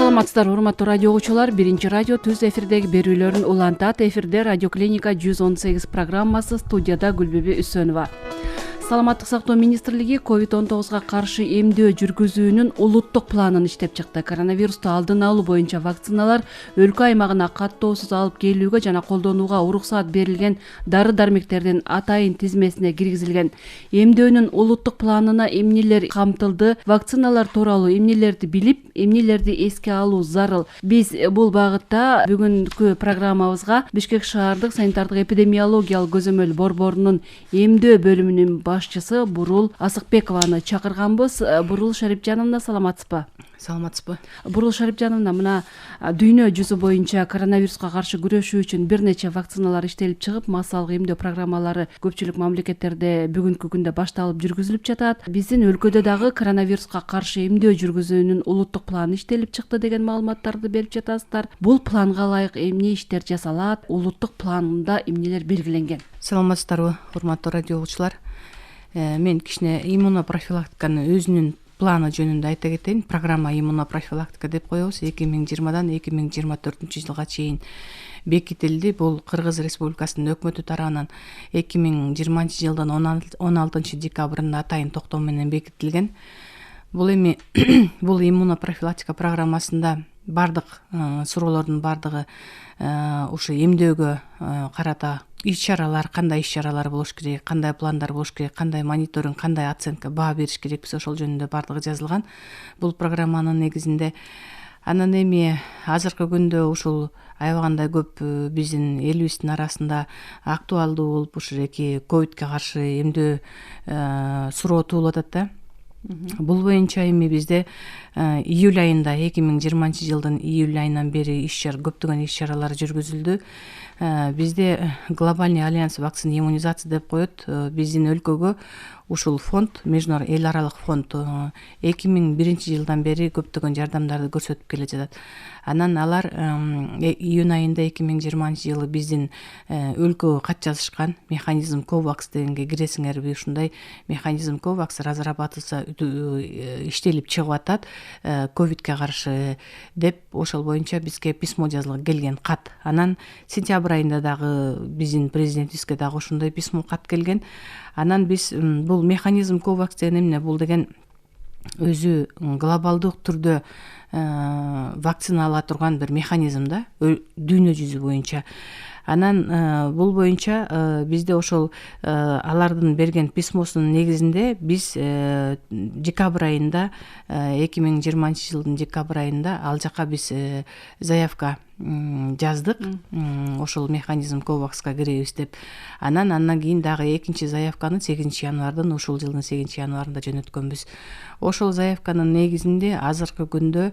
Саламатсыздар, урматтуу радио угуучулар. Биринчи радио түз эфирдеги берүүлөрүн улантат. Эфирде Радио Клиника 118 программасы, студияда Гүлбүбү Үсөнова. Саламаттык сактоо министрлиги COVID-19 каршы эмдөө жүргүзүүнүн улуттук планын иштеп чыкты. Коронавирусту алдын алуу боюнча вакциналар өлкө аймагына каттоосуз алып келүүгө жана колдонууга уруксаат берилген дары-дармектердин атайын тизмесине киргизилген. Эмдөөнүн улуттук планына эмнелер камтылды, вакциналар тууралуу эмнелерди билип, эмнелерди эске алуу зарыл. Биз бул багытта бүгүнкү программабызга Бишкек шаардык санитардык эпидемиологиялык көзөмөл борборунун эмдөө бөлүмүнүн башчысы Бурул Асыкбекованы чакырганбыз. Бурул Шарипжановна, саламатсызбы? Саламатсызбы. Бурул Шарипжановна, мына дүйнө жүзү боюнча коронавируска каршы күрөшүү үчүн бир нече вакциналар иштелип чыгып, массалык эмдөө программалары көпчүлүк мамлекеттерде бүгүнкү күндө башталып жүргүзүлүп жатат. Биздин өлкөдө дагы коронавируска каршы эмдөө жүргүзүүнүн улуттук планы иштелип чыкты деген маалыматтарды берип жатасыздар. Бул планга ылайык эмне иштер жасалат? Улуттук планда эмнелер белгиленген? Саламатсыздарбы, урматтуу радио угуучулар. Мен кичине иммунопрофилактиканын өзүнүн планы жөнүндө айта кетейин. Программа иммунопрофилактика деп коебуз. 2020-дан 2024 жылга чейин бекитилди. Бул Кыргыз Республикасынын өкмөтү тарабынан 2020 жылдын 16 декабрында атайын токтом менен бекитилген. Бул эми бул иммунопрофилактика программасында бардык суроолордун бардыгы ушу эмдөөгө карата иш-чаралар, кандай иш-чаралар болуш керек, кандай пландар болуш керек, кандай мониторинг, кандай оценка, баа бериш керекпиз, ошол жөнүндө бардыгы жазылган. Бул программанын негизинде анан эми азыркы күндө ушул аябагандай көп биздин элибиздин арасында актуалдуу болуп ушул эки ковидке каршы эмдөө суроо туулуп атат да. Бул боюнча эми бизде июль айында 2020 жылдын июль айынан бери көптөгөн иш-чаралар жүргүзүлдү. Бизде глобальный альянс вакцина иммунизация деп коет. Биздин өлкөгө ушул фонд, международный эл аралык фонд 2001 жылдан бери көптөгөн жардамдарды көрсөтүп келе жатат. Анан алар июнь айында 2020 жылы биздин өлкөгө кат жазышкан механизм COVAX дегенге киресиңерби, ушундай механизм COVAX разрабатываться, иштелип чыгып атат ковидке каршы деп. Ошол боюнча бизге письмо жазылып келген, кат. Анан сентябрь айында дагы биздин президентибизге дагы ушундай письмо, кат келген. Анан биз бул механизм COVAX деген эмне? Бул деген өзү глобалдык түрдө вакцина ала турган бир механизм да, дүйнө жүзү боюнча. Анан бул боюнча бизде ошол алардын берген письмосунун негизинде биз декабрь айында 2020 жылдын декабрь айында ал жака биз заявка жаздык, ошол механизм COVAX-ка киребиз деп. Андан кийин дагы экинчи заявканы 8 январдан, ушул жылдын 8 январында жөнөткөнбүз. Ошол заявканын негизинде азыркы күндө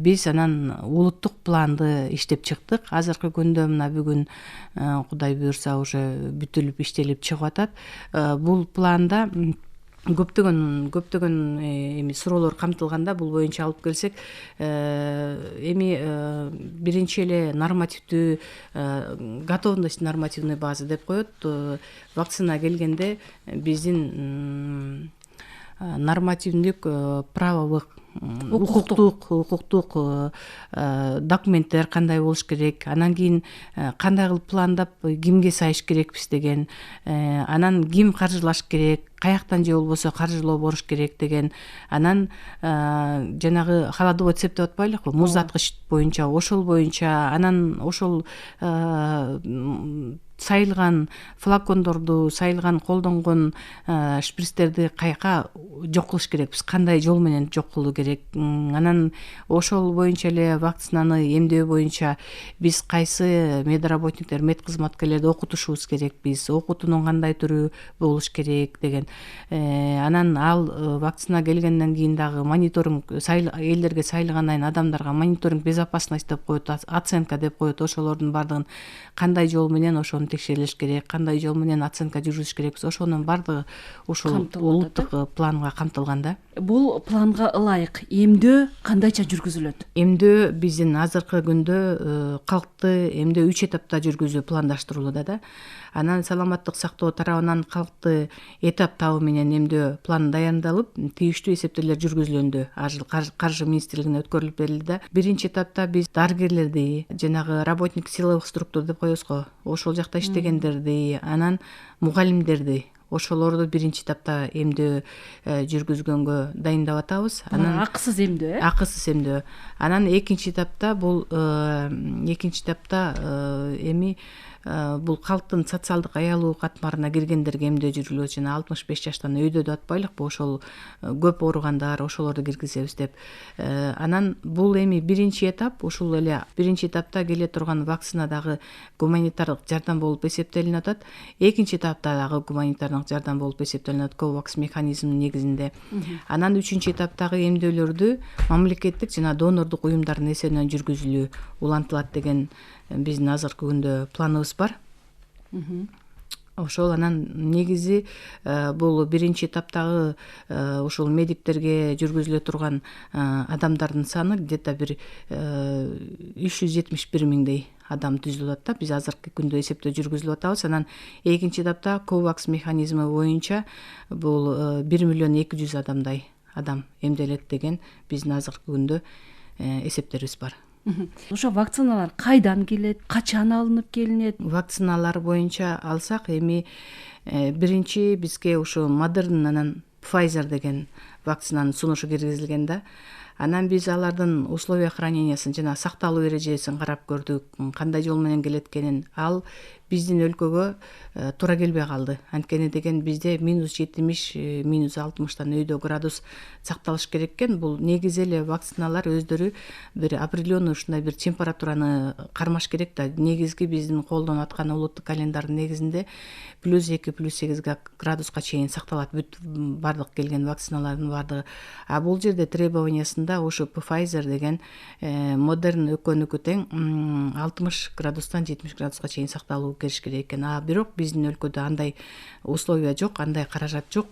биз анан улуттук планды иштеп чыктык. Азыркы күндө мына бүгүн Кудай буйрса уже бүтүлүп иштелип чыгып атат. Бул планда көптөгөн эми суроолор камтылганда, бул боюнча алып келсек, эми биринчи эле нормативдүү готовность нормативной базы деп коет. Вакцина келгенде биздин нормативдик правовых укуктук документтер кандай болуш керек, анан кийин кандай кылып пландап кимге сайыш керекпиз деген, анан ким каржылаш керек, каяктан же болбосо каржылоо болуш керек деген. Анан жанагы холодовой цепь деп атпайлыкпы, муздаткыч боюнча, ошол боюнча, анан ошол сайылган флакондорду, сайылган колдонгон шприцтерди каяка жок кылыш керекпиз, кандай жол менен жок кылуу керек. Анан ошол боюнча эле вакцинаны эмдөө боюнча биз кайсы медработниктер, медкызматкерлерди окутушубуз керекпиз, окутуунун кандай түрү болуш керек деген. Анан ал вакцина келгенден кийин дагы мониторинг, элдерге сайылгандан кийин адамдарга мониторинг безопасность деп коет, оценка деп коет. Ошолордун бардыгын кандай жол менен ошону текшерилиш керек, кандай жол менен оценка жүргүзүш керекпиз, ошонун бардыгы ушул улуттук планга камтылган да. бул планга ылайык эмдөө кандайча жүргүзүлөт? Эмдөө биздин азыркы күндө калкты эмдөө 3 этапта жүргүзүү пландаштырылууда да. Анан саламаттык сактоо тарабынан калкты этаптабы менен эмдөө планы даярдалып, тийиштүү эсептөөлөр жүргүзүлгөндө Каржы министрлигине өткөрүлүп берилди да. Биринчи этапта биз дарыгерлерди, жанагы работник силовых структур деп коебуз го, ошол жакта иштегендерди, анан мугалимдерди, ошолорду биринчи этапта эмдөө жүргүзгөнгө дайындап атабыз. Анан акысыз эмдөө, акысыз эмдөө. Анан экинчи этапта бул эми бул калктын социалдык аялуу катмарына киргендерге эмдөө жүргүзүлөт. Жана 65 жаштан өйдө деп атпайлыкпы, ошол көп ооругандар, ошолорду киргизебиз деп. Анан бул эми биринчи этап, ушул эле биринчи этапта келе турган вакцина дагы гуманитардык жардам болуп эсептелинип атат. Экинчи этапта дагы гуманитардык жардам болуп эсептелинип атат COVAX механизминин негизинде. Анан үчүнчү этаптагы эмдөөлөрдү мамлекеттик жана донорлук уюмдардын эсебинен жүргүзүлүү улантылат деген биздин азыркы күндө планыбыз бар. Ошол анан негизи бул биринчи этаптагы ушул медиктерге жүргүзүлө турган адамдардын саны где-то бир 371 миңдей адам түзүлүп атат да. Биз азыркы күндө эсептөө жүргүзүлүп атабыз. Анан экинчи этапта COVAX механизми боюнча бул 1 миллион 200 адамдай адам эмделет деген биздин азыркы күндө эсептерибиз бар. Ошо вакциналар кайдан келет, качан алынып келинет? Вакциналар боюнча алсак, эми биринчи бизге ушу Moderna анан Pfizer деген вакцинанын сунушу киргизилген да. Анан биз алардын условия хранениясын жана сакталуу эрежесин карап көрдүк, кандай жол менен келеткенин. Ал биздин өлкөгө туура келбей калды. Анткени деген бизде -70, -60 өйдө градус сакталыш керек экен. Бул негизи эле вакциналар өздөрү бир определенный ушундай бир температураны кармаш керек да. Негизги биздин колдонуп аткан улуттук календардын негизинде +2, +8 градуска чейин сакталат бүт бардык келген вакциналардын бардыгы. А бул жерде требованиясында ушу Pfizer деген Moderna экөөнүкү тең 60 градустан 70 градуска чейин сакталуу керек экен. А бирок биздин өлкөдө андай условия жок, андай каражат жок.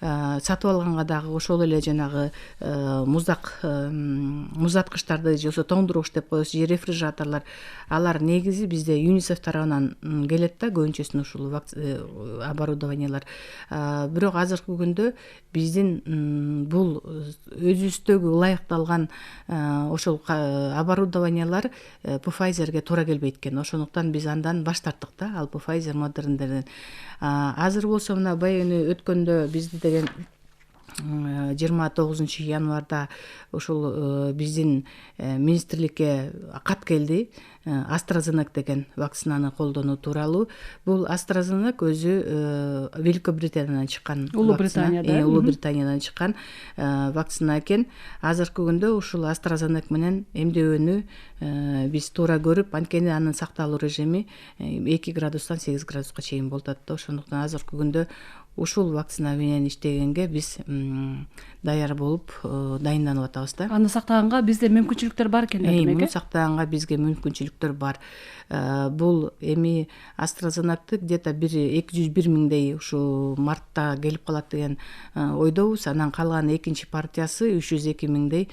Сатып алганга дагы ошол эле жанагы музаткычтарды же тоңдургуч деп коебуз, же рефрижераторлор, алар негизи бизде ЮНИСЕФ тарабынан келет да, көбүнчөсүн ушул оборудованиялар. Бирок азыркы күндө биздин бул өзүбүздөгү ылайыкталган ошол оборудованиялар Pfizerге туура келбейт экен. Ошондуктан биз андан баш тарттык да, ал Pfizer Moderna'ден. Азыр болсо мына баягы өткөндө бизди деген 29 январда ушул биздин министрликке кат келди. AstraZeneca деген вакцинаны колдонуу тууралуу. Бул AstraZeneca өзү Великобританиядан чыккан, Улуу Британиядан чыккан вакцина экен. Азыркы күндө ушул AstraZeneca менен эмдөөнү биз туура көрүп, анткени анын сакталуу режими 2 градустан 8 градуска чейин болуп атат да. Ошондуктан азыркы күндө ушул вакцина менен иштегенге биз даяр болуп дайынданып атабыз да. Аны сактаганга бизде мүмкүнчүлүктөр бар экен демек. Муну сактаганга бизге мүмкүнчүлүктөр бар. Бул эми AstraZeneca где-то 201 миңдей ушу мартта келип калат деген ойдобуз. Анан калган экинчи партиясы 302 миңдей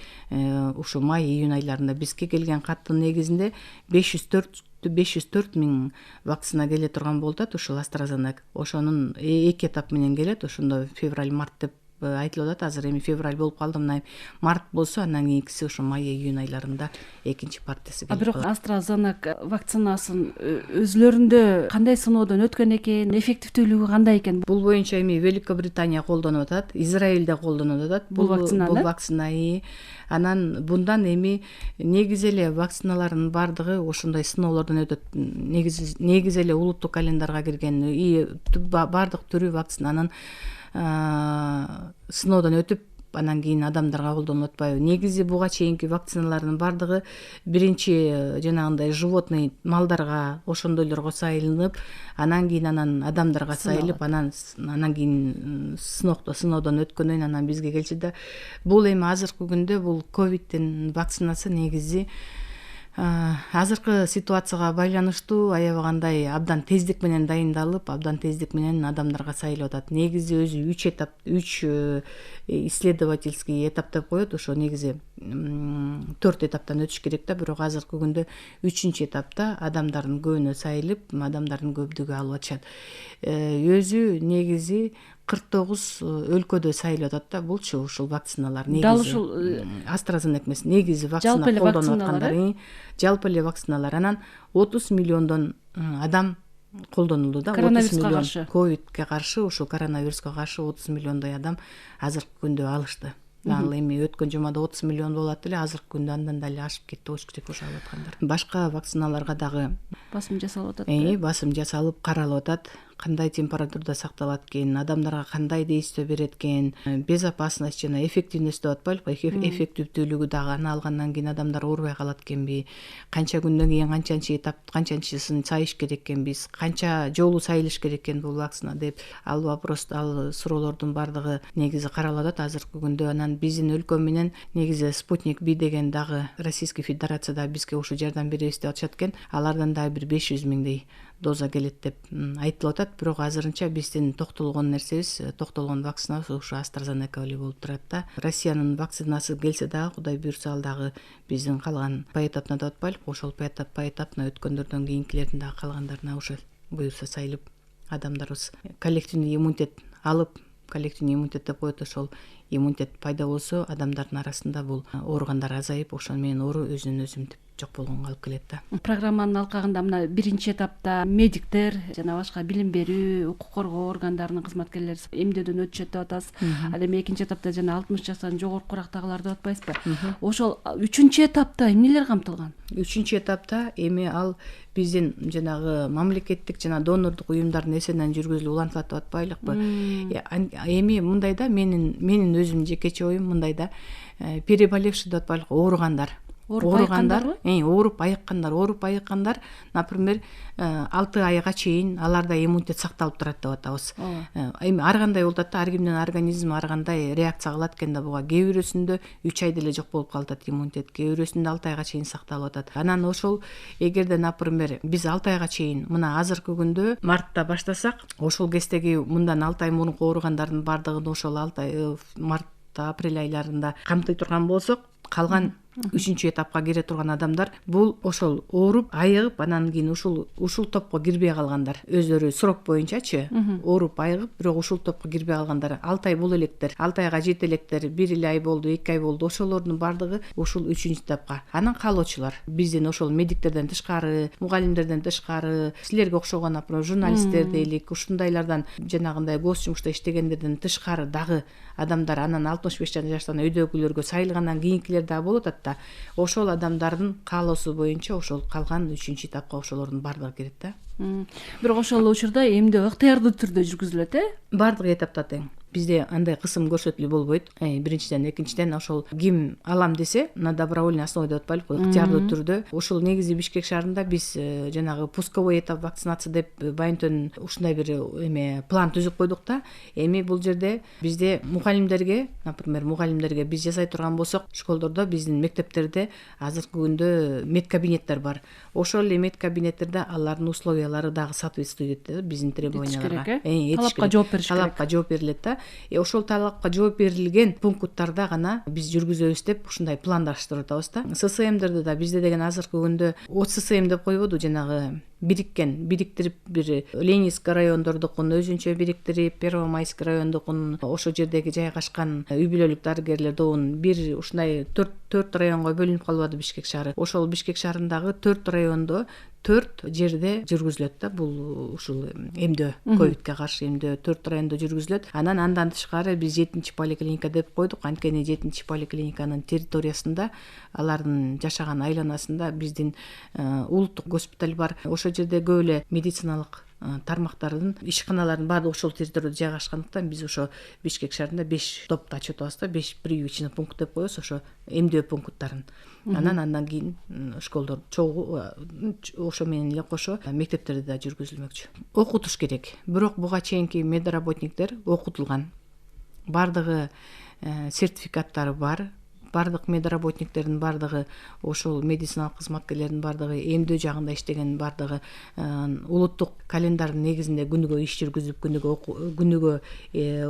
ушу май-июнь айларында бизге келген каттын негизинде 504 миң вакцина келе турган болуп атат ушул AstraZeneca. Ошонун 2 этап менен келет. Ошондо февраль-март деп айтылып атат. Азыр эми февраль болуп калды, мына март болсо андан кийинкиси ошо май-июнь айларында экинчи партиясы келет. Бирок AstraZeneca вакцинасын өзлөрүндө кандай сыноодон өткөн экен, эффективдүүлүгү кандай экен? Бул боюнча эми Великобритания колдонуп атат, Израилде колдонуп атат бул вакцинаны. Анан bundan эми негизи эле вакциналардын бардыгы ошондой сыноолордон өтөт. Негизи эле улуттук календарга кирген бардык түрү вакцинанын сыноодон өтүп, анан кийин адамдарга колдонулуп атпайбы. Негизи буга чейинки вакциналардын бардыгы биринчи жанагындай животный малдарга, ошондойлорго сайылынып, анан кийин адамдарга сайылып, анан кийин сыноодон өткөндөн кийин анан бизге келчү да. Бул эми азыркы күндө бул ковидтин вакцинасы негизи Азыркы ситуацияга байланыштуу аябагандай абдан тездик менен дайындалып, абдан тездик менен адамдарга сайылып атат. Негизи өзү 3 этап, 3 исследовательский этап деп коет. Ошо негизи 4 этаптан өтүш керек да, бирок азыркы күндө 3-чү этапта адамдардын көбүнө сайылып, адамдардын көпчүлүгү алып атышат. Өзү негизи 49 өлкөдө сайылып атат да. Булчу ушул вакциналар негизи. Дал ушул AstraZeneca эмес, негизи вакцина жалпы эле колдонуп вакциналар, аткандар. Жалпы эле вакциналар. Анан 30 миллиондон адам колдонулду да. 30 Коронавируска миллион каршы. ковидке каршы, ушул коронавируска каршы 30 миллиондой адам азыркы күндө алышты. Ал эми өткөн жумада 30 миллион болот эле, азыркы күндө андан да эле ашып кетти болуш керек ошо алып аткандар. Башка вакциналарга дагы басым жасалып атат. басым жасалып каралып атат. Кандай температурада сакталат экен, адамдарга кандай действие берет экен, безопасность жана эффективность деп атпайлыкпы, эффективдүүлүгү дагы аны алгандан кийин адамдар оорубай калат экенби, канча күндөн кийин канчанчы этап, канчанчысын сайыш керек экенбиз, канча жолу сайылыш керек экен бул вакцина деп ал вопрос, ал суроолордун баардыгы негизи каралып атат азыркы күндө. Анан биздин өлкө менен негизи Спутник B деген дагы Российский Федерацияда бизге ушу жардам беребиз деп атышат экен. Алардан дагы бир 500 миңдей доза келет деп айтылып атат. Бирок азырынча биздин токтолгон нерсебиз, токтолгон вакцина ушу AstraZeneca эле болуп турат да. Россиянын вакцинасы келсе дагы, Кудай буйрса, ал дагы биздин калган поэтапна деп атпайлыкпы, ошол поэтапна өткөндөрдөн кийинкилердин дагы калгандарына ошо буйрса сайылып адамдарыбыз коллективный иммунитет алып, коллективный иммунитет деп коет, ошол иммунитет пайда болсо адамдардын арасында бул ооругандар азайып, ошону менен оору өзүнөн өзү жок болгонго алып келет да. Программанын алкагында мына биринчи этапта медиктер жана башка билим берүү, укук коргоо органдарынын кызматкерлери эмдөөдөн өтүшөт деп атасыз. Ал эми экинчи этапта жана 60 жаштан жогоркурактагылар деп атпайсызбы? Ошол 3-чү этапта эмнелер камтылган? 3-чү этапта эми ал биздин жанагы мамлекеттик жана донорлук уюмдардын эсебинен жүргүзүлүп улантылат деп атпайлыкпы? Эми мындай да, менин өзүмдүн жекече оюм мындай да, переболевший деп атпайлыкпы, ооругандар, ооруп айыккандар, например, 6 айга чейин аларда иммунитет сакталып турат деп атабыз. Эми ар кандай болот да, ар кимдин организми ар кандай реакция кылат экен да буга. Кээ бирөөсүндө 3 айда эле жок болуп калат иммунитет, кээ бирөөсүндө 6 айга чейин сакталып атат. Анан ошол эгерде, например, биз 6 айга чейин мына азыркы күндө мартта баштасак, ошол кездеги мындан 6 ай мурунку ооругандардын баардыгын ошол 6 ай мартта, апрель айларында камтый турган болсок, калган 3-чү этапка кире турган адамдар бул ошол ооруп айыгып, анан кийин ушул топко кирбей калгандар, өздөрү срок боюнчачы ооруп айыгып, бирок ушул топко кирбей калгандар, 6 ай боло электер, 6 айга жете электер, 1 ай болду, 2 ай болду, ошолордун баардыгы ушул 3-чү этапка. Анан калуучулар биздин ошол медиктерден тышкары, мугалимдерден тышкары, силерге окшогон, например, журналисттер дейлик, ушундайлардан, жанагындай гос жумушта иштегендерден тышкары дагы адамдар, анан 65 жаштан өйдөгүлөргө сайылгандан кийинкилер дагы болот да. Ошол адамдардын каалоосу боюнча ошол калган 3-чү этапка ошолордун баардыгы кирет да. Бирок ошол учурда эмдөө ыктыярдуу түрдө жүргүзүлөт, Баардык этапта тең. Бизде андай кысым көрсөтүлүү болбойт. Биринчиден, экинчиден ошол ким алам десе, на добровольный основе деп атпайлыкпы, ыктыярдуу түрдө. Ошол негизи Бишкек шаарында биз жанагы пусковой этап вакцинация деп байынтөн ушундай бир план түзүп койдук да. Эми бул жерде бизде мугалимдерге, например, биз жасай турган болсок, школдордо, биздин мектептерде азыркы күндө медкабинеттер бар. Ошол эле медкабинеттерде алардын условиялары дагы соответствует этет биздин требованияларга. Талапка жооп бериш керек. Талапка жооп берилет да. Ошол талапка жооп берилген пункттарда гана биз жүргүзөбүз деп ушундай пландаштырып атабыз да. ССМдерде да бизде деген азыркы күндө ССМ деп койбоду, жанагы бириктирип бир Ленинский райондордукун өзүнчө бириктирип, Первомайский райондукун, ошол жердеги жайгашкан үй бүлөлүк дарыгерлер добун бир ушундай 4 районго бөлүнүп калбады Бишкек шаары. Ошол Бишкек шаарындагы 4 райондо 4 жерде жүргүзүлөт да бул ушул эмдөө, ковидке каршы эмдөө 4 райондо жүргүзүлөт. Андан тышкары биз 7-чи поликлиника деп койдук. Анткени 7-чи поликлиниканын территориясында, алардын жашаган айланасында биздин улуттук госпиталь бар. Ошол жерде көп эле медициналык тармактардын ишканалардын баардыгы ошол территорияда жайгашкандыктан биз ошо Бишкек шаарында 5 топту ачып атабыз да, 5 прививочный пункт деп коебуз, ошо эмдөө пункттарын. Андан кийин школдор ошо менен эле кошо мектептерде да жүргүзүлмөкчү. Окутуш керек. Бирок буга чейинки медработниктер окутулган. Баардыгы сертификаттары бар. бардык медработниктердин бардыгы, ошол медициналык кызматкерлердин бардыгы, эмдөө жагында иштеген бардыгы улуттук календардын негизинде күнүгө иш жүргүзүп, күнүгө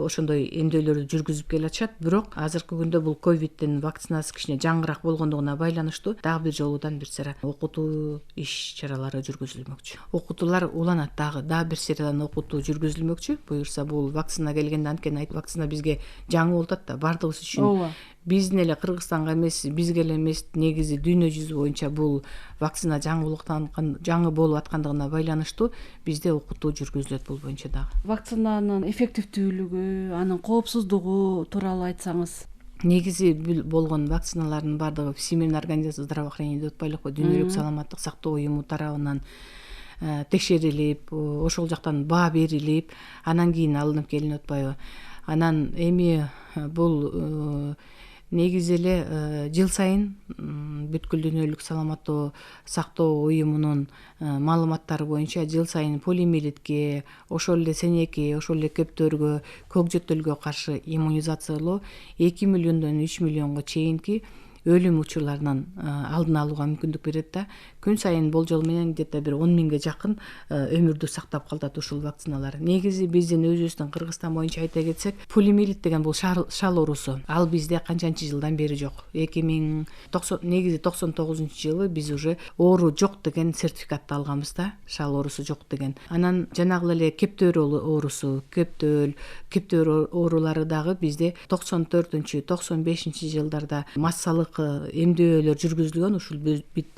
ошондой эмдөөлөрдү жүргүзүп келатышат. Бирок азыркы күндө бул ковидтин вакцинасы кичине жаңыраак болгондугуна байланыштуу дагы бир жолудан бир сыйра окутуу иш чаралары жүргүзүлмөкчү. Окутуулар уланат, дагы бир сыйрадан окутуу жүргүзүлмөкчү. Буюрса бул вакцина келгенде, анткени вакцина бизге жаңы болуп атат да, бардыгыбыз үчүн. Ооба. Биздин эле Кыргызстанга эмес, бизге эле эмес, негизи дүйнө жүзү боюнча бул вакцина жаңы болуп аткандыгына байланыштуу бизде окутуу жүргүзүлөт бул боюнча дагы. Вакцинанын эффективдүүлүгү, анын коопсуздугу тууралуу айтсаңыз. Негизи болгон вакциналардын бардыгы Всемирный организация здравоохранения деп атпайлыкпы, дүйнөлүк саламаттык сактоо уюму тарабынан текшерилип, ошол жактан баа берилип, анан кийин алынып келинип атпайбы. Анан эми бул негизи эле жыл сайын бүткүл дүйнөлүк саламаттоо сактоо уюмунун маалыматтары боюнча жыл сайын полиомиелитке, ошол эле сенеке, ошол эле кептөөргө, көкжөтөлгө каршы иммунизациялоо 2 миллиондон 3 миллионго чейинки өлүм учурларынан алдын алууга мүмкүндүк берет да. Күн сайын болжол менен где-то бир 10 миңге жакын өмүрдү сактап калат ушул вакциналар. Негизи биздин өзүбүздүн Кыргызстан боюнча айта кетсек, полиомиелит деген бул шал оорусу. Ал бизде канчанчы жылдан бери жок. 2090 негизи 99-жылы биз уже оору жок деген сертификатты алганбыз да, шал оорусу жок деген. Анан жанагы эле кептөөр оорусу, кептөөр оорулары дагы бизде 94-95 жылдарда массалык эмдөөлөр жүргүзүлгөн ушул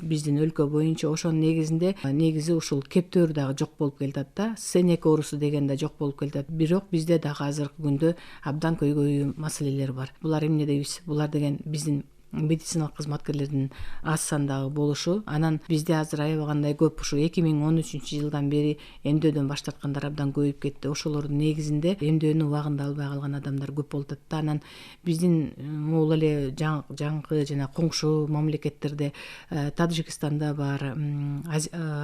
биздин өлкө боюнча. Ошонун негизи ушул кептөөр дагы жок болуп келатат да, сенек оорусу деген да жок болуп келатат. Бирок бизде дагы азыркы күндө абдан көйгөйүү маселелер бар. Булар эмне дейбиз? Булар деген биздин медициналык кызматкерлердин аз сандагы болушу. Анан бизде азыр аябагандай көп ушу 2013-жылдан бери эмдөөдөн баш тарткандар абдан көбөйүп кетти. Ошолордун негизинде эмдөөнү убагында албай калган адамдар көп болуп атат да. Анан биздин могул эле жаңы жана коңшу мамлекеттерде, Таджикистанда бар,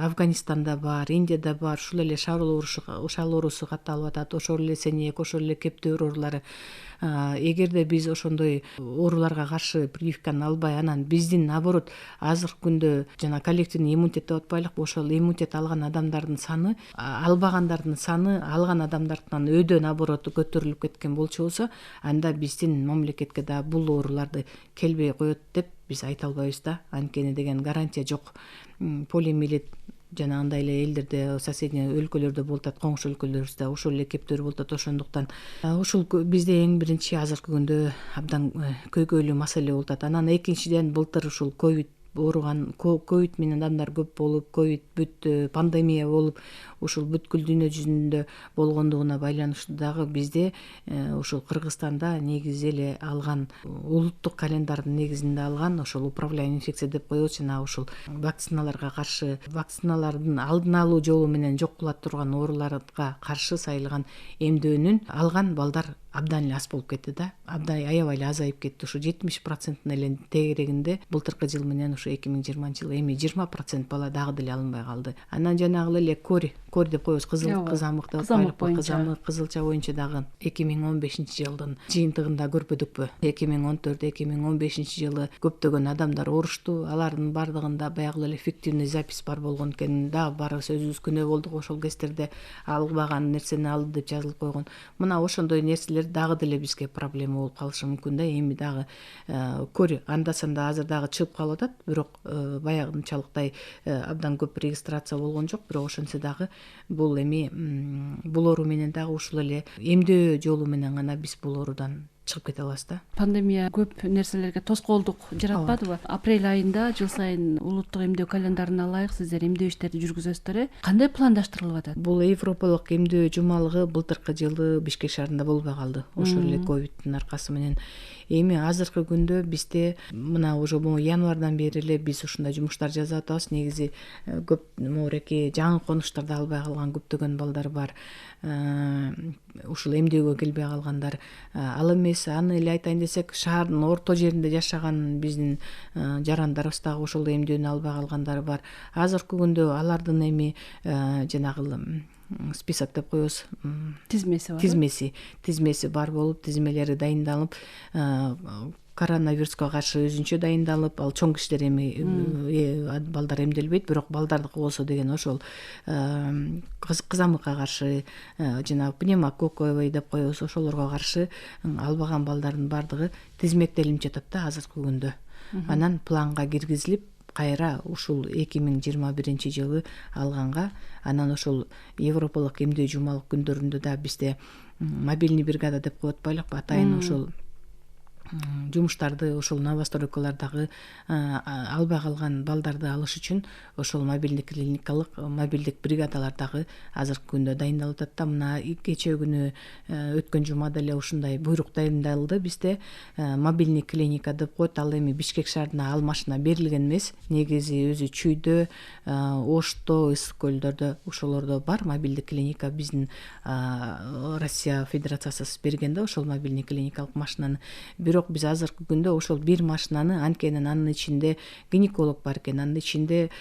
Афганистанда бар, Индияда бар, ушул эле шал оорусу катталып атат. Ошол эле сенек, ошол эле кептөөр оорулары. Эгерде биз ошондой ооруларга каршы прививканы албай, анан биздин наоборот азыркы күндө жана коллективный иммунитет деп атпайлыкпы, ошол иммунитет алган адамдардын саны, албагандардын саны алган адамдардан өйдө наоборот көтөрүлүп кеткен болчу болсо, анда биздин мамлекетке да бул ооруларды келбей коет деп биз айта албайбыз да. Анткени деген гарантия жок. Полиомиелит жана андай эле элдерде, соседний өлкөлөрдө болуп атат, коңшу өлкөлөрүбүздө ошол эле кептөөр болуп атат. Ошондуктан ушул бизде эң биринчи азыркы күндө абдан көйгөйлүү маселе болуп атат. Анан экинчиден былтыр ушул ковид менен адамдар көп болуп, ковид бүттү, пандемия болуп, ушул бүткүл дүйнө жүзүндө болгондугуна байланыштуу дагы бизде ушул Кыргызстанда негизи эле алган улуттук календардын негизинде алган ошол управляемый инфекция деп коебуз, жана ушул вакциналарга каршы, вакциналардын алдын алуу жолу менен жок кыла турган ооруларга каршы сайылган эмдөөнүн алган балдар абдан эле аз болуп кетти да. Абдан аябай эле азайып кетти. Ушу 70% эле тегерегинде былтыркы жыл менен ушу 2020-жылы эми 20% бала дагы деле алынбай калды. Анан жанагы эле кори деп коебуз, кызамык деп атпайлыкпы, кызамык, кызылча боюнча дагы 2015-жылдын жыйынтыгында көрбөдүкпү? 2014-2015-жылы көптөгөн адамдар оорушту. Алардын бардыгында баягы эле фиктивный запись бар болгон экен. Дагы баарыбыз өзүбүз күнөө болдук ошол кездерде, албаган нерсени алды деп жазылып койгон. Мына ошондой нерселер дагы деле бизге проблема болуп калышы мүмкүн да. Эми дагы кори анда санда азыр дагы чыгып калып атат, бирок баягынчалыктай абдан көп регистрация болгон жок. Бирок ошентсе дагы бул эми бул оору менен дагы ушул эле эмдөө жолу менен гана биз бул оорудан чыгып кете алабыз да. Пандемия көп нерселерге тоскоолдук жаратпадыбы? Апрель айында жыл сайын улуттук эмдөө календарына ылайык сиздер эмдөө иштерди жүргүзөсүздөр. Кандай пландаштырылып атат? Бул европалык эмдөө жумалыгы былтыркы жылы Бишкек шаарында болбой калды. Ошол эле ковидтин аркасы менен. Эми азыркы күндө бизде мына уже январдан бери эле биз ушундай жумуштар жасап атабыз. Негизи көп мореки жаңы конуштарда албай калган көптөгөн балдар бар. Ушул эмдөөгө келбей калгандар. Ал эмес, аны эле айтайын десек, шаардын орто жеринде жашаган биздин жарандарыбыз дагы ошол эмдөөнү албай калгандар бар. Азыркы күндө алардын эми жанагы список деп коебуз, тизмеси бар болуп, тизмелери дайындалып, коронавируска каршы өзүнчө дайындалып, ал чоң кишилер эми балдар эмделбейт, бирок балдардыкы болсо деген ошол кызамыкка каршы, жанагы пневмококковый деп коебуз, ошолорго каршы албаган балдардын баардыгы тизмектелип жатат да азыркы күндө. Анан планга киргизилип, кайра ушул 2021 жылы алганга, анан ошол европалык эмдөө жумалык күндөрүндө да бизде мобильный бригада деп коет атпайлыкпы, атайын ошол жумуштарды, ошол новостройкалардагы албай калган балдарды алыш үчүн ошол мобилдик клиникалык мобилдик бригадалар дагы азыркы күндө дайындалып атат да. Мына кечээ күнү өткөн жумада эле ушундай буйрук дайындалды бизде. Мобильный клиника деп коет, ал эми Бишкек шаарына ал машина берилген эмес, негизи өзү Чүйдө, Ошто, Ысык көлдөрдө ошолордо бар мобилдик клиника. Биздин Россия Федерациясы берген да ошол мобильный клиникалык машинаны. Бирок биз азыркы күндө ошол бир машинаны, анткени анын ичинде гинеколог бар экен, анын ичинде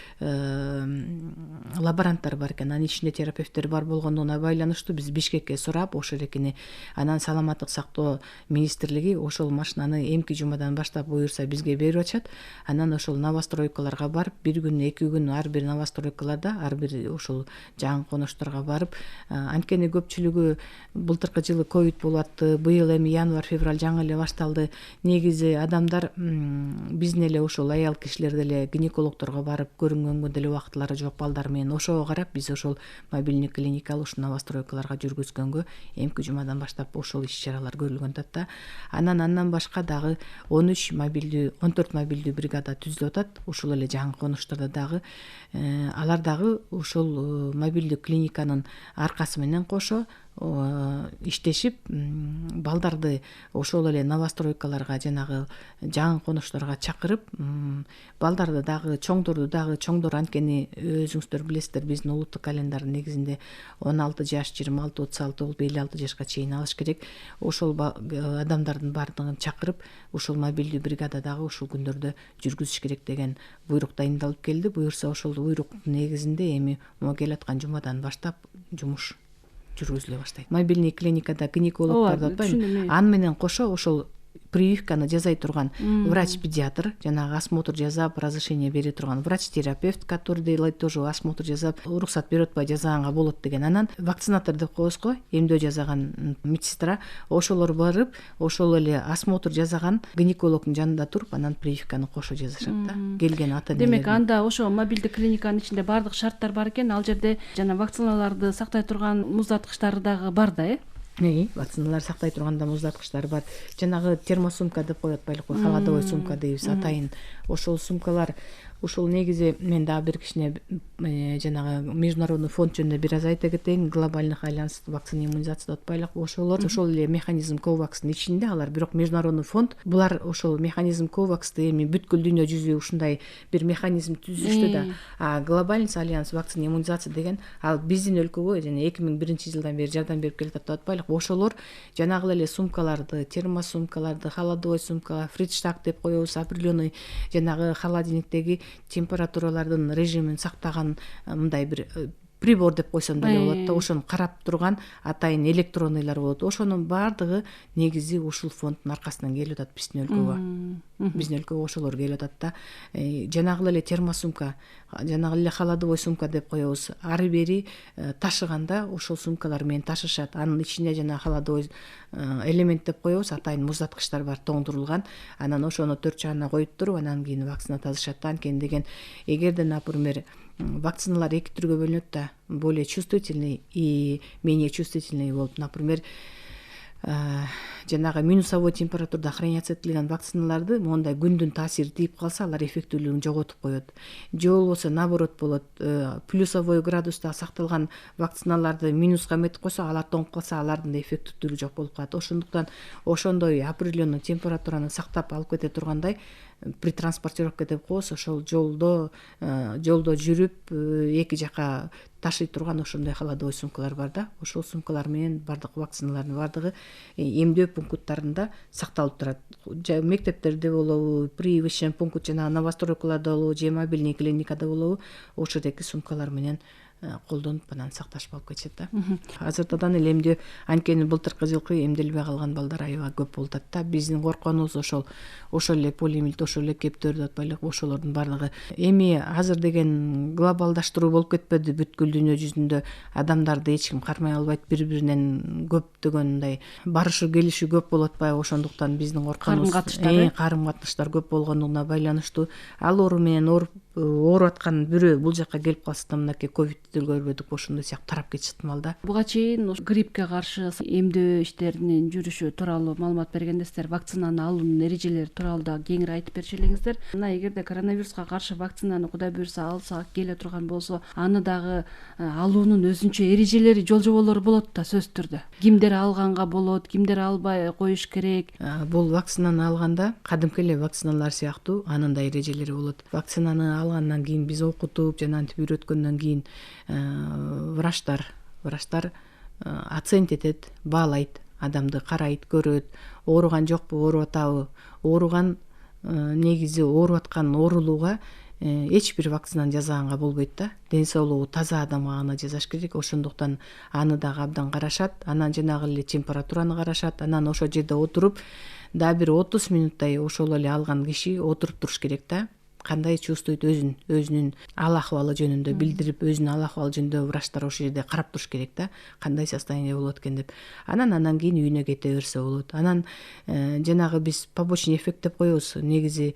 лаборанттар бар экен, анын ичинде терапевттер бар болгондугуна байланыштуу биз Бишкекке сурап, ошол эркини анан саламаттык сактоо министрлиги ошол машинаны эмки жумадан баштап буюрса бизге берип атышат. Анан ошол новостройкаларга барып, бир күн, 2 күн ар бир новостройкаларда, ар бир ошол жаңы конушторго барып, анткени көпчүлүгү былтыркы жылы ковид болуп атты, быйыл эми январь-февраль жаңы эле башталды. Негизи адамдар биздин эле ошол аял кишилер деле гинекологдорго барып көрүнгөнгө деле убакытлары жок балдар менен. Ошого карап биз ошол мобильный клиникалык ушу новостройкаларга жүргүзгөнгө эмки жумадан баштап ошол иш-чаралар көрүлгөн атат да. Андан башка дагы 14 мобилдүү бригада түзүлүп атат. Ушул эле жаңы конуштордо дагы алар дагы ушул мобилдүү клиниканын аркасы менен кошо иштешип, балдарды ошол эле новостройкаларга, жанагы жаңы конушторго чакырып, балдарды дагы, чоңдор анткени өзүңүздөр билесиздер, биздин улуттук календардын негизинде 16 жаш, 26, 36 болуп 56 жашка чейин алыш керек. Ошол адамдардын баардыгын чакырып, ушул мобилдүү бригада дагы ушул күндөрдө жүргүзүш керек деген буйрук дайындалып келди. Буюрса ошол буйруктун негизинде эми могу келаткан жумадан баштап жумуш жүргүзүлө баштайт. Мобильный клиникада гинекологдорду атпайбы, аны менен кошо ошол прививканы жасай турган врач-педиатр, жанагы осмотр жасап, разрешение бере турган врач-терапевт, который делает тоже осмотр жасап, уруксат берип атпай жасаганга болот деген. Анан вакцинатор деп коебуз го, эмдөө жасаган медсестра, ошолор барып, ошол эле осмотр жасаган гинекологдун жанында туруп, анан прививканы кошо жасашат да. Келген ата-энелер. Демек, анда ошо мобилдик клиниканын ичинде баардык шарттар бар экен, ал жерде жана вакциналарды сактай турган муздаткычтары дагы бар да, Вакциналар сактай турганда муздаткычтар бар. Жанагы термосумка деп коет атпайлыкпы, холодовой сумка дейбиз, атайын. Ошол сумкалар, ушул негизи мен дагы бир кичине жанагы международный фонд жөнүндө бир аз айта кетейин. Глобальных альянс вакцина иммунизация деп атпайлыкпы, ошолор ошол эле механизм COVAX-тын ичинде алар, бирок международный фонд булар ошол механизм COVAX-ты эми бүткүл дүйнө жүзү ушундай бир механизм түзүштү да. А глобальный альянс вакцина иммунизация деген ал биздин өлкөгө жана 2001 жылдан бери жардам берип келатат деп атпайлыкпы. Ошолор жанагы эле сумкаларды, термосумкаларды, холодовой сумкалар, фридштаг деп коебуз, определенный жанагы холодильниктеги температуралардын режимин сактаган мындай бир прибор деп койсом деле болот да, ошону карап турган атайын электронныйлар болот. Ошонун баардыгы негизи ушул фонддун аркасынан келип атат биздин өлкөгө. Биздин өлкөгө ошолор келип атат да. Жанагы эле термосумка, жанагы эле холодовой сумка деп коебуз. Ары бери ташыганда ошол сумкалар менен ташышат. Анын ичинде жана холодовой элемент деп коебуз, атайын муздаткычтар бар, тоңдурулган. Анан ошону төрт жагына коюп туруп, анан кийин вакцина тазышат. Анткени деген, эгерде, например, вакциналар эки түргө бөлүнөт да, более чувствительный и менее чувствительный болуп. Например, жанагы минусовой температурада хранятся этилген вакциналарды мондай күндүн таасири тийип калса, алар эффектүүлүгүн жоготуп коет. Же болбосо наоборот болот, плюсовой градуста сакталган вакциналарды минуска метип койсо, алар тоңуп калса, алардын да эффектүүлүгү жок болуп калат. Ошондуктан ошондой определенный температураны сактап алып кете тургандай при транспортировке деп коебуз, ошол жолдо жүрүп эки жака ташый турган ошондой холодовой сумкалар бар да. Ошол сумкалар менен бардык вакциналардын бардыгы эмдөө пункттарында сакталып турат. Мектептерде болобу, прививочный пункт жана новостройкаларда болобу, же мобильный клиникада болобу, ошол эки сумкалар менен колдонуп анан сакташып алып кетишет да. Азыртадан эле эмдөө анткени былтыркы жылкы эмделбей калган балдар аябай көп болуп атат да. Биздин коркконубуз ошол эле полиомиелит, ошол эле кептөр деп атпайлы, ошолордун баардыгы. Эми азыр деген глобалдаштыруу болуп кетпеди, бүткүл дүйнө жүзүндө адамдарды эч ким кармай албайт, бири-биринен көптөгөн мындай барышуу келишүү көп болуп атпайбы, ошондуктан биздин коркконубуз карым катныштар көп болгондугуна байланыштуу. Ал оору менен ооруп аткан бирөө бул жакка келип калса да мынакей ковидти көрбөдүк, ошондой сыяктуу тарап кетиши ыктымал да. Буга чейин гриппке каршы эмдөө иштеринин жүрүшү тууралуу маалымат бергендесиздер. Вакцинаны алуунун эрежелери тууралуу да кеңири айтып берчү элеңиздер. Мына эгерде коронавируска каршы вакцинаны Кудай буйрса алсак, келе турган болсо, аны дагы алуунун өзүнчө эрежелери, жол жоболору болот да сөзсүз түрдө. Кимдер алганга болот, кимдер албай коюш керек. Бул вакцинаны алганда кадимки эле вакциналар сыяктуу анын да эрежелери болот. Вакцинаны алгандан кийин биз окутуп жана антип үйрөткөндөн кийин врачтар оценить этет, баалайт, адамды карайт, көрөт, ооруган жокпу, ооруп атабы, ооруган негизи ооруп аткан оорулууга эч бир вакцинаны жасаганга болбойт да. Ден соолугу таза адамга гана жасаш керек. Ошондуктан аны дагы абдан карашат, анан жанагы эле температураны карашат, анан ошол жерде отуруп дагы бир 30 минуттай ошол эле алган киши отуруп туруш керек да. Кандай чувствуйт өзүнүн ал акыбалы жөнүндө билдирип, өзүнүн ал акыбалы жөнүндө врачтар ошол жерде карап туруш керек да, кандай состояние болот экен деп. Анан кийин үйүнө кете берсе болот. Анан жанагы биз побочный эффект деп коебуз. Негизи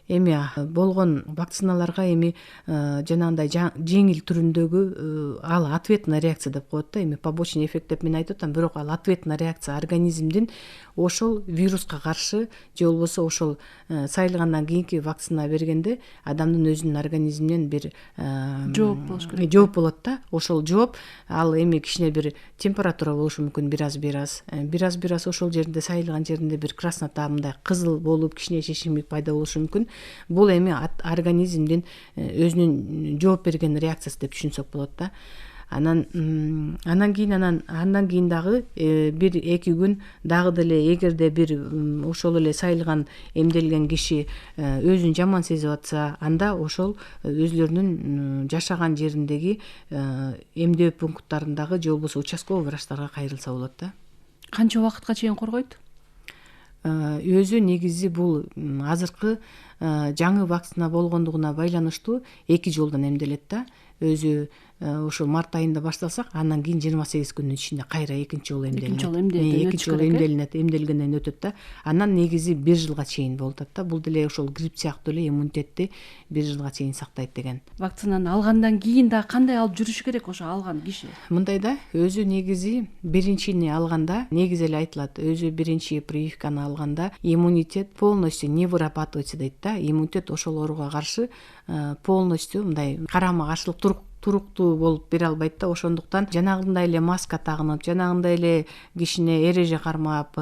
эми болгон вакциналарга эми жанагындай жеңил түрүндөгү ал ответная реакция деп коет да. Эми побочный эффект деп мен айтып атам, бирок ал ответная реакция организмдин ошол вируска каршы же болбосо ошол сайылгандан кийинки вакцина бергенде адамдын өзүнүн организминен бир жооп болуш керек. Жооп болот да. Ошол жооп ал эми кичине бир температура болушу мүмкүн, бир аз ошол жеринде сайылган жеринде бир краснота, мындай кызыл болуп кичине шишимдик пайда болушу мүмкүн. Бул эми организмдин өзүнүн жооп берген реакциясы деп түшүнсөк болот да. Андан кийин дагы 1-2 күн дагы деле эгерде бир ошол эле сайылган эмделген киши өзүн жаман сезип атса, анда ошол өзлөрүнүн жашаган жериндеги эмдөө пункттарындагы же болбосо участковый врачтарга кайрылса болот да. Канча убакытка чейин коргойт? Өзү негизи бул азыркы жаңы вакцина болгондугуна байланыштуу 2 жолдон эмделет да. Өзү ошол март айында башталсак, андан кийин 28 күндүн ичинде кайра экинчи жолу эмделинет. Экинчи жолу эмделгенден өтөт да. Анан негизи 1 жылга чейин болуп атат да. Бул деле ошол грипп сыяктуу эле иммунитетти 1 жылга чейин сактайт деген. Вакцинаны алгандан кийин да кандай алып жүрүш керек ошо алган киши? Мындай да, өзү негизи биринчини алганда негизи эле айтылат, өзү биринчи прививканы алганда иммунитет полностью не вырабатывается дейт да. Иммунитет ошол ооруга каршы полностью мындай карама каршылык туруктуу болуп бере албайт да. Ошондуктан жанагындай эле маска тагынып, жанагындай эле кишине эреже кармап,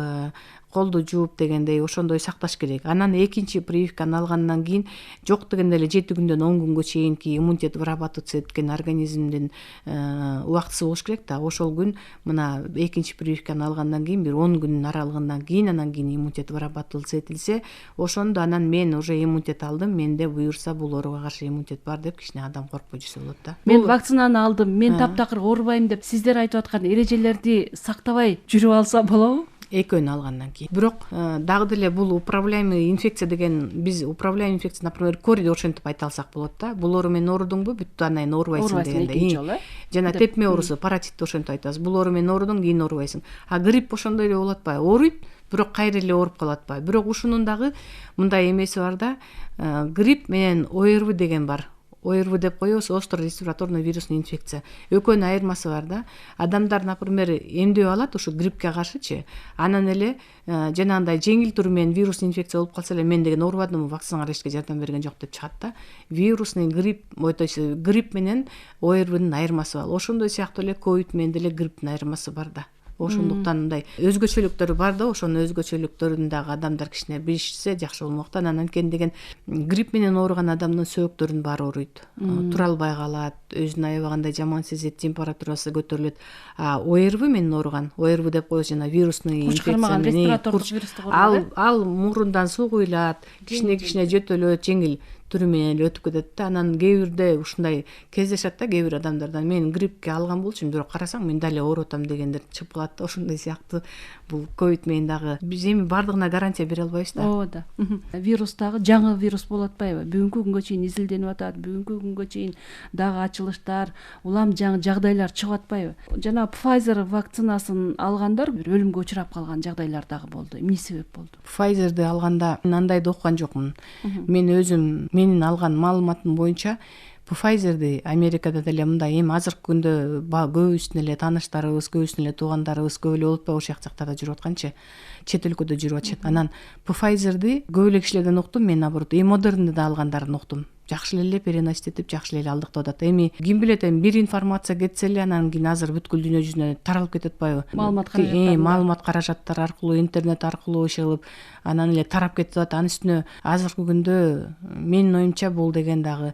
колду жууп дегендей ошондой сакташ керек. Анан экинчи прививканы алгандан кийин жок дегенде эле 7 күндөн 10 күнгө чейинки иммунитет вырабатываться эткен организмдин убактысы болуш керек да. Ошол күн мына экинчи прививканы алгандан кийин бир 10 күнүн аралыгынан кийин анан кийин иммунитет вырабатываться этилсе, ошондо анан мен уже иммунитет алдым, менде буюрса бул ооруга каршы иммунитет бар деп кичине адам коркпой жүрсө болот да. Мен вакцинаны алдым, мен таптакыр оорубайм деп сиздер айтып аткан эрежелерди сактабай жүрүп алса болобу? Экөөнү алгандан кийин. Бирок дагы деле бул управляемый инфекция деген, биз управляемый инфекция, например, коридор ошентип айта алсак болот да. Бул оору менен оорудуңбу, бүттү, анан оорубайсың дегенде. Жана тепме оорусу, паротит ошентип айтабыз. Бул оору менен оорудуң, кийин оорубайсың. А грипп ошондой эле болуп атпайбы? Ооруйт, бирок кайра эле ооруп калып атпайбы? Бирок ушунун дагы мындай эмеси бар да. Грипп менен ОРВ деген бар. ОРВ деп коебуз, остро респираторный вирусный инфекция. Экөөнүн айырмасы бар да. Адамдар, например, эмдөө алат ушу гриппке каршычы, анан эле жанагындай жеңил түрү менен вирусный инфекция болуп калса эле, мен деген оорубадым, вакцинаға эчке жардам берген жок деп чыгат да. Вирусный грипп, грипп менен ОРВнын айырмасы бар. Ошондой сыяктуу эле ковид менен деле грипптин айырмасы бар да. Ошондуктан мындай өзгөчөлүктөрү бар да, ошонун өзгөчөлүктөрүн дагы адамдар кичине билишсе жакшы болмок. Анан анткени деген грипп менен ооруган адамдын сөөктөрүнүн баары ооруйт. Тура албай калат, өзүн аябагандай жаман сезет, температурасы көтөрүлөт. А ОРВ менен ооруган, ОРВ деп коебуз, жана вирусный инфекция, респиратордук вирустук оору. Ал мурундан суу куйулат, кичине жөтөлөт, жеңил. түрү менен эле өтүп кетет да. Анан кээ бирде ушундай кездешет да, кээ бир адамдардан мен гриппке алган болчумун, бирок карасаң мен дале ооруп атам дегендер чыгып калат да. Ошондой сыяктуу бул ковид менен дагы биз эми бардыгына гарантия бере албайбыз да. Ооба. Вирус дагы жаңы вирус болуп атпайбы? Бүгүнкү күнгө чейин изилденип атат. Бүгүнкү күнгө чейин дагы ачылыштар, улам жаңы жагдайлар чыгып атпайбы? Жана Pfizer вакцинасын алгандар бир өлүмгө учурап калган жагдайлар дагы болду. Эмне себеп болду? Pfizer'ди алганда мен андайды окуган жокмун. Мен өзүм менин алган маалыматым боюнча Pfizer'ди Америкада деле мындай эми азыркы күндө көбүбүздүн эле тааныштарыбыз, көбүбүздүн эле туугандарыбыз көп эле болуп атпайбы ошол жактарда жүрүп атканчы, чет өлкөдө жүрүп атышат. Анан Pfizer'ди көп эле кишилерден уктум, мен наоборот Moderna'ды да алгандарын уктум. Жакшы эле переносить этип, жакшы эле алдыктап атат. Эми ким билет, эми бир информация кетсе эле анан кийин азыр бүткүл дүйнө жүзүнө таралып кетип атпайбы? Маалымат каражаттар аркылуу, интернет аркылуу иши анан эле тарап кетип атат. Анын үстүнө азыркы күндө менин оюмча бул деген дагы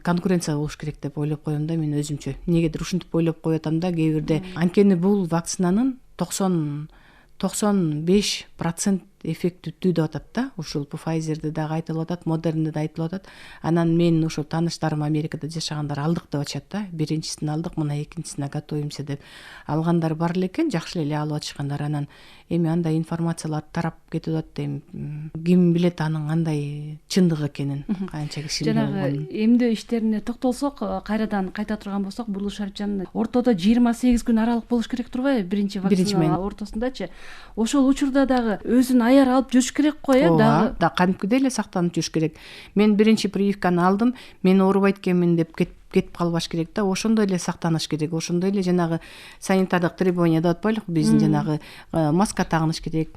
конкуренция болуш керек деп ойлоп коем да, мен өзүмчө. Эмнегедир ушинтип ойлоп коюп атам да кээ бирде. Анткени бул вакцинанын 95% эффективдүү деп атат да. Ушул Pfizer'ди дагы айтылып атат, Moderna да айтылып атат. Анан менин ошо тааныштарым Америкада жашагандар алдык деп атышат да. Биринчисин алдык, мына экинчисине готовимся деп алгандар бар элекен, жакшы эле алып атышкандар. Анан эми андай информациялар тарап кетип атат. Эми ким билет анын кандай чындык экенин, канча киши жанагы эмдөө иштерине токтолсок, кайрадан кайта турган болсок, Бурлуу Шарипжан, ортодо 28 күн аралык болуш керек турбайбы биринчи вакцина ортосундачы? Ошол учурда дагы өзүн аяр алып жүрүш керек го, дагы кантипкидей эле сактанып жүрүш керек. Мен биринчи прививканы алдым, мен оорубайт экенмин деп кетип калбаш керек да. Ошондой эле сактаныш керек. Ошондой эле жанагы санитардык требования деп атпайлыкпы, биздин жанагы маска тагыныш керек,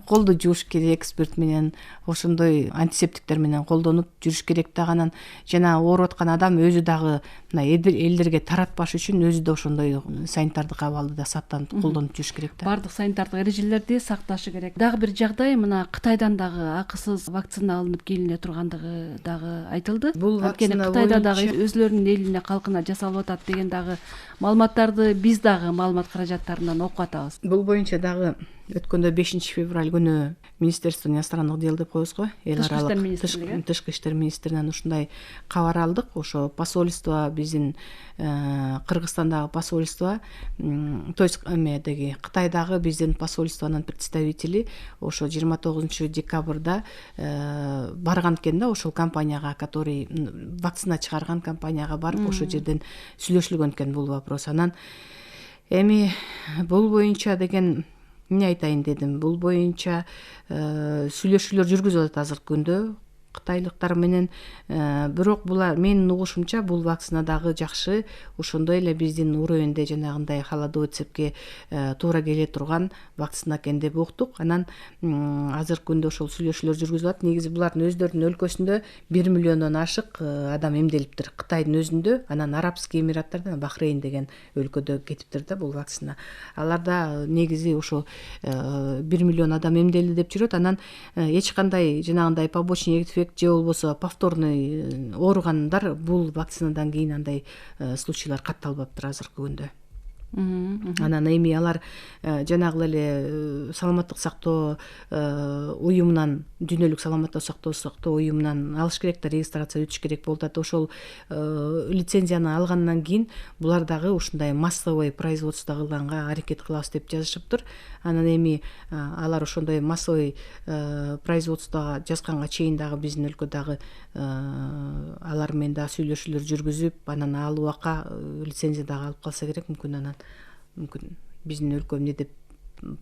колду жууш керек спирт менен, ошондой антисептиктер менен колдонуп жүрүш керек да. Анан жана ооруп аткан адам өзү дагы мына элдерге таратпаш үчүн өзү да ошондой санитардык абалды да сактанып колдонуп жүрүш керек да. Бардык санитардык эрежелерди сакташы керек. Дагы бир жагдай, мына Кытайдан дагы акысыз вакцина алынып келине тургандыгы дагы айтылды. Бул вакцина Кытайда дагы өзүлөрүнүн элине, калкына жасалып атат деген дагы маалыматтарды биз дагы маалымат каражаттарынан окуп атабыз. Бул боюнча дагы өткөндө 5 февраль күнү Министерство иностранных дел деп коебуз го, эл аралык тышкы иштер министринен ушундай кабар алдык. Ошо посольство, биздин Кыргызстандагы посольство, то есть эмедеги Кытайдагы биздин посольствонун представители ошо 29 декабрда барган экен да, ошол компанияга, который вакцина чыгарган компанияга барып ошол жерден сүйлөшүлгөн экен бул вопрос. Анан эми бул боюнча деген эмне айтайын дедим, бул боюнча сүйлөшүүлөр жүргүзүлүп атат азыркы күндө кытайлыктар менен. Бирок булар менин угушумча бул вакцина дагы жакшы, ошондой эле биздин уровенде жанагындай холодовой цепке туура келе турган вакцина экен деп уктук. Анан азыркы күндө ошол сүйлөшүүлөр жүргүзүлүп атат. Негизи булардын өздөрүнүн өлкөсүндө 1 миллиондон ашык адам эмделиптир, Кытайдын өзүндө. Анан Арабский Эмираттарда, Бахрейн деген өлкөдө кетиптир да бул вакцина. Аларда негизи ошо 1 миллион адам эмделди деп жүрөт. Анан эч кандай жанагындай побочный эффект же болбосо повторный ооругандар бул вакцинадан кийин андай случайлар катталбаптыр азыркы күндө. Анан эми алар жанагы эле саламаттык сактоо уюмунан, дүйнөлүк саламаттык сактоо уюмунан алыш керек да, регистрация өтүш керек болуп атат. Ошол лицензияны алгандан кийин булар дагы ушундай массовый производство кылганга аракет кылабыз деп жазышыптыр. Анан эми алар ошондой массовый производствого жазганга чейин дагы биздин өлкөдөгү алар менен дагы сүйлөшүүлөр жүргүзүп, анан ал убакка лицензия дагы алып калса керек. Мүмкүн биздин өлкө эмне деп,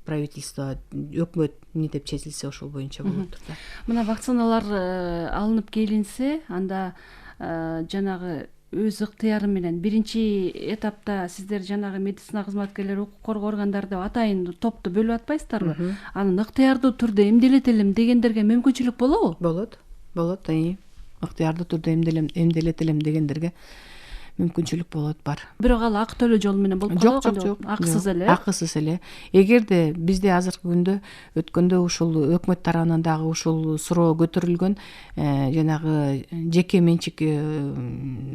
правительство, өкмөт эмне деп чечилсе ошол боюнча болуптур да. Мына вакциналар алынып келинсе, анда жанагы өз ыктыяры менен биринчи этапта сиздер жанагы медицина кызматкерлери, укук коргоо органдары деп атайын топту бөлүп атпайсыздарбы? Анын ыктыярдуу түрдө эмделет элем дегендерге мүмкүнчүлүк болобу? Болот. Ыктыярдуу түрдө эмделет элем дегендерге мүмкүнчүлүк болот, бар. Бирок ал акы төлөө жолу менен болуп калат? Жок. Акысыз эле? Акысыз эле. Эгерде бизде азыркы күндө өткөндө ушул өкмөт тарабынан дагы ушул суроо көтөрүлгөн, жанагы жеке менчик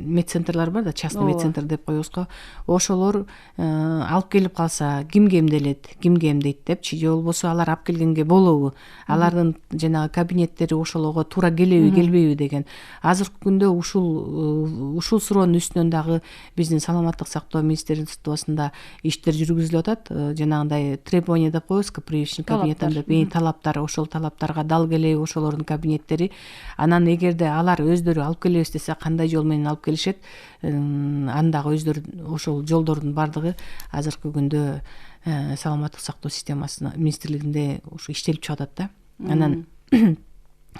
медцентрлар бар да, частный Ооба. медцентр деп коебуз го. Ошолор алып келип калса кимге эмделет, кимге эмдейт депчи, же болбосо алар алып келгенге болобу, алардын жанагы кабинеттери ошолого туура келеби келбейби деген. Азыркы күндө ушул суроонун үстүнөн дагы биздин саламаттык сактоо министерствосунда иштер жүргүзүлүп атат. Жанагындай требование деп коебуз, прививочный кабинеттен деп, талаптар, ошол талаптарга дал келеби ошолордун кабинеттери. Анан эгерде алар өздөрү алып келебиз десе, кандай жол менен алып келишет, андагы өздөрү ошол жолдордун баардыгы азыркы күндө саламаттык сактоо системасына министрлигинде ушу иштелип чыгып атат да. Анан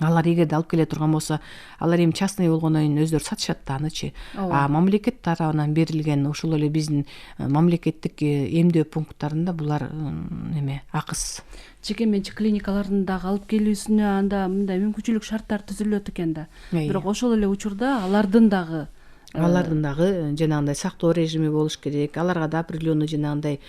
алар эгерде алып келе турган болсо, алар эми частный болгондон кийин өздөрү сатышат да анычы. А мамлекет тарабынан берилген ошол эле биздин мамлекеттик эмдөө пункттарында булар акысыз. Жеке менчик клиникалардын дагы алып келүүсүнө анда мындай мүмкүнчүлүк шарттар түзүлөт экен да. Бирок ошол эле учурда алардын дагы жанагындай сактоо режими болуш керек. Аларга да определенный жанагындай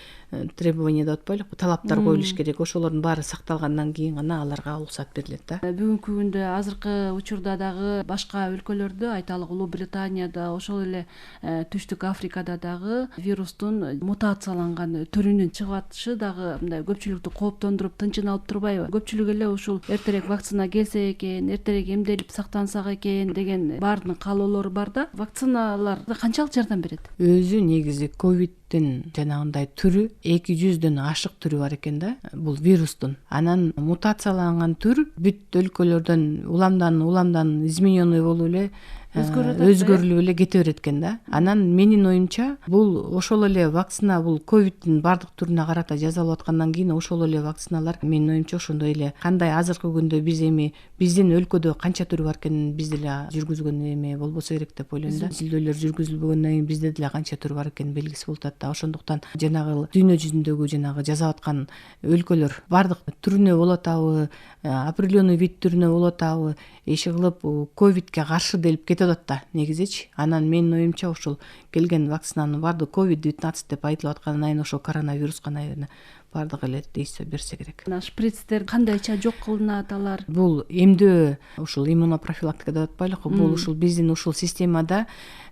требование деп атпайлыкпы, талаптар коюлуш керек. Ошолордун баары сакталгандан кийин гана аларга уруксат берилет да. Бүгүнкү күндө азыркы учурда дагы башка өлкөлөрдө, айталык Улуу Британияда, ошол эле Түштүк Африкада дагы вирустун мутацияланган түрүнүн чыгып атышы дагы мындай көпчүлүктү кооптондуруп, тынчын алып турбайбы? Көпчүлүк эле ушул эртерээк вакцина келсе экен, эртерээк эмделип сактансак экен деген баардын каалоолору бар да. Вакциналар канчалык жардам берет? Өзү негизи ковидтин жанагындай түрү 200дөн ашык түрү бар экен да, бул вирустун. Анан мутацияланган түр бүт өлкөлөрдөн уламдан измененный болуп эле өзгөрүлүп эле кете берет экен да. Анан менин оюмча бул ошол эле вакцина, бул ковидтин баардык түрүнө карата жасалып аткандан кийин ошол эле вакциналар менин оюмча ошондой эле кандай азыркы күндө биз эми биздин өлкөдө канча түрү бар экенин биз деле жүргүзгөн эме болбосо керек деп ойлойм да. Изилдөөлөр жүргүзүлбөгөндөн кийин бизде деле канча түрү бар экени белгисиз болуп атат да. Ошондуктан жанагы дүйнө жүзүндөгү жанагы жасап аткан өлкөлөр баардык түрүнө болуп атабы, определенный вид түрүнө болуп атабы, иши кылып ковидке каршы делип кетип атат да негизичи. Анан менин оюмча ушул келген вакцинанын баардыгы COVID-19 деп айтылып аткандан кийин ошол коронавируска, наверное, баардыгы эле действие берсе керек. Шприцтер кандайча жок кылынат алар? Бул эмдөө, ушул иммунопрофилактика деп атпайлыкпы? Бул ушул биздин ушул системада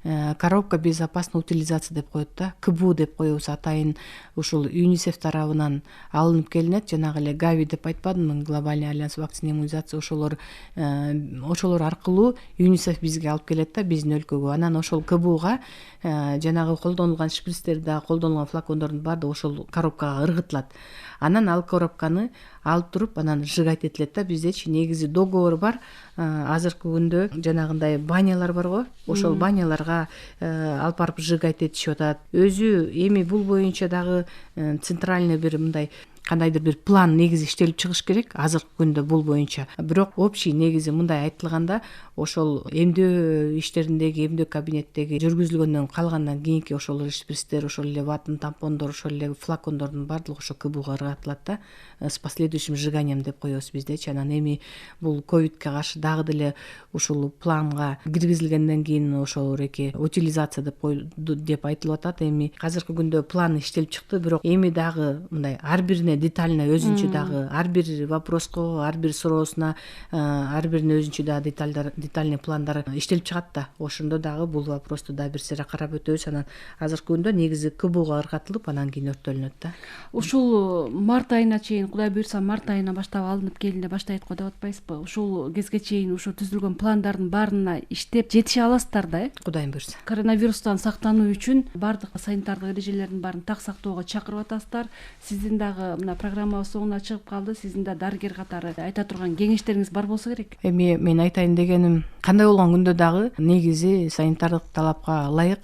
коробка безопасной утилизации деп коет да. КБУ деп коебуз атайын. Ушул ЮНИСЕФ тарабынан алынып келинет. Жанагы эле ГАВИ деп айтпадымбы? Глобальный альянс вакцина иммунизация. Ошолор аркылуу ЮНИСЕФ бизге алып келет да, биздин өлкөгө. Анан ошол КБУга жанагы колдонулган шприцтер да, колдонулган флакондордун баардыгы ошол коробкага ыргытылат. Анан ал коробканы алып туруп, анан сжигать этилет да. Биздечи негизи договор бар. Азыркы күндө жанагындай банялар бар го. Ошол баняларга алып барып сжигать этишип атат. Өзү эми бул боюнча дагы центральный бир мындай кандайдыр бир план негизи иштелип чыгыш керек азыркы күндө бул боюнча. Бирок общий негизи мындай айтылганда, ошол эмдөө иштериндеги, эмдөө кабинеттеги жүргүзүлгөндөн калгандан кийинки ошол эле шприцтер, ошол эле ватн тампондор, ошол эле флакондордун баардыгы ошо КБУга ыргатылат да. С последующим сжиганием деп коебуз биздечи. Анан эми бул ковидке каршы дагы деле ушул планга киргизилгенден кийин ошол эки утилизация деп айтылып атат. Эми азыркы күндө план иштелип чыкты, бирок эми дагы мындай ар бирине детально өзүнчө дагы ар бир вопроско, ар бир суроосуна ар бирине өзүнчө дагы детальный пландар иштелип чыгат да. Ошондо дагы бул вопросту да бир сыйра карап өтөбүз. Анан азыркы күндө негизи КБУга ыргатылып, анан кийин өрттөлүнөт да. Ушул март айына чейин, Кудай буйрса, март айына баштап алынып келинде баштайт го деп атпайсызбы? Ушул кезге чейин ушул түзүлгөн пландардын баарына иштеп жетише аласыздар да, Кудайым буйрса. Коронавирустан сактануу үчүн баардык санитардык эрежелердин баарын так сактоого чакырып атасыздар. Сиздин дагы мына программабыз соңуна чыгып калды. Сиздин да дарыгер катары айта турган кеңештериңиз бар болсо керек. Эми мен айтайын дегеним, кандай болгон күндө дагы негизи санитардык талапка ылайык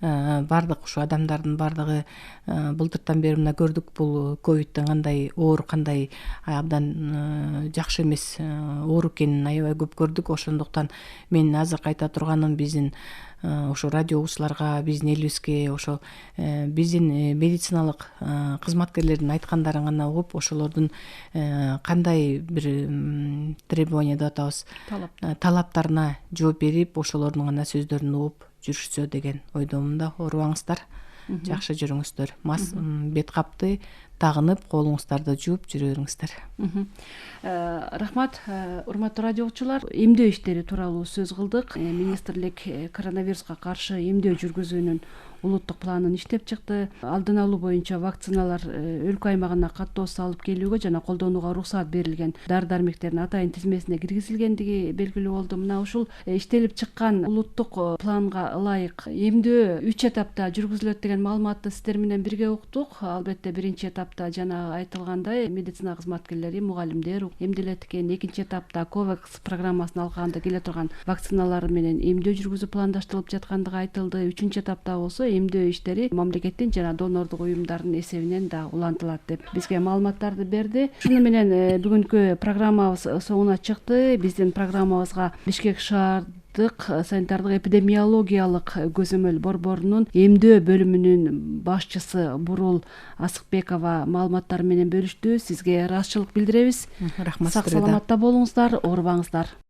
баардык ушу адамдардын баардыгы былтыртан бери мына көрдүк, бул ковидтен кандай оор, кандай абдан жакшы эмес оор экенин аябай көп көрдүк. Ошондуктан мен азыр айта турганым, биздин ошо радио угуучуларга, биздин элибизге, ошо биздин медициналык кызматкерлердин айткандарын гана угуп, ошолордун кандай бир требование деп атабыз, талаптарына жооп берип, ошолордун гана сөздөрүн угуп жүрүшсө деген ойдомун да. Оорубаңыздар, жакшы жүрүңүздөр. Бет капты тагынып, колуңуздарды жууп жүрө бериңиздер. Рахмат. Урматтуу радио угуучулар, эмдөө иштери тууралуу сөз кылдык. Министрлик коронавируска каршы эмдөө жүргүзүүнүн улуттук планын иштеп чыкты. Алдын алуу боюнча вакциналар өлкө аймагына каттоосуз алып келүүгө жана колдонууга уруксаат берилген дары дармектердин атайын тизмесине киргизилгендиги белгилүү болду. Мына ушул иштелип чыккан улуттук планга ылайык эмдөө 3 этапта жүргүзүлөт деген маалыматты сиздер менен бирге уктук. Албетте биринчи этапта жана айтылгандай медицина кызматкерлери, мугалимдер эмделет экен. Экинчи этапта COVAX программасын алганда келе турган вакциналар менен эмдөө жүргүзүү пландаштырылып жаткандыгы айтылды. Үчүнчү этапта болсо эмдөө иштери мамлекеттин жана донордук уюмдардын эсебинен да улантылат деп бизге маалыматтарды берди. Шуну менен бүгүнкү программабыз соңуна чыкты. Биздин программабызга Бишкек шаардык санитардык эпидемиологиялык көзөмөл борборунун эмдөө бөлүмүнүн башчысы Бурул Асыкбекова маалыматтары менен бөлүштү. Сизге ыраазычылык билдиребиз. Рахмат. Сак саламатта болуңуздар, оорубаңыздар.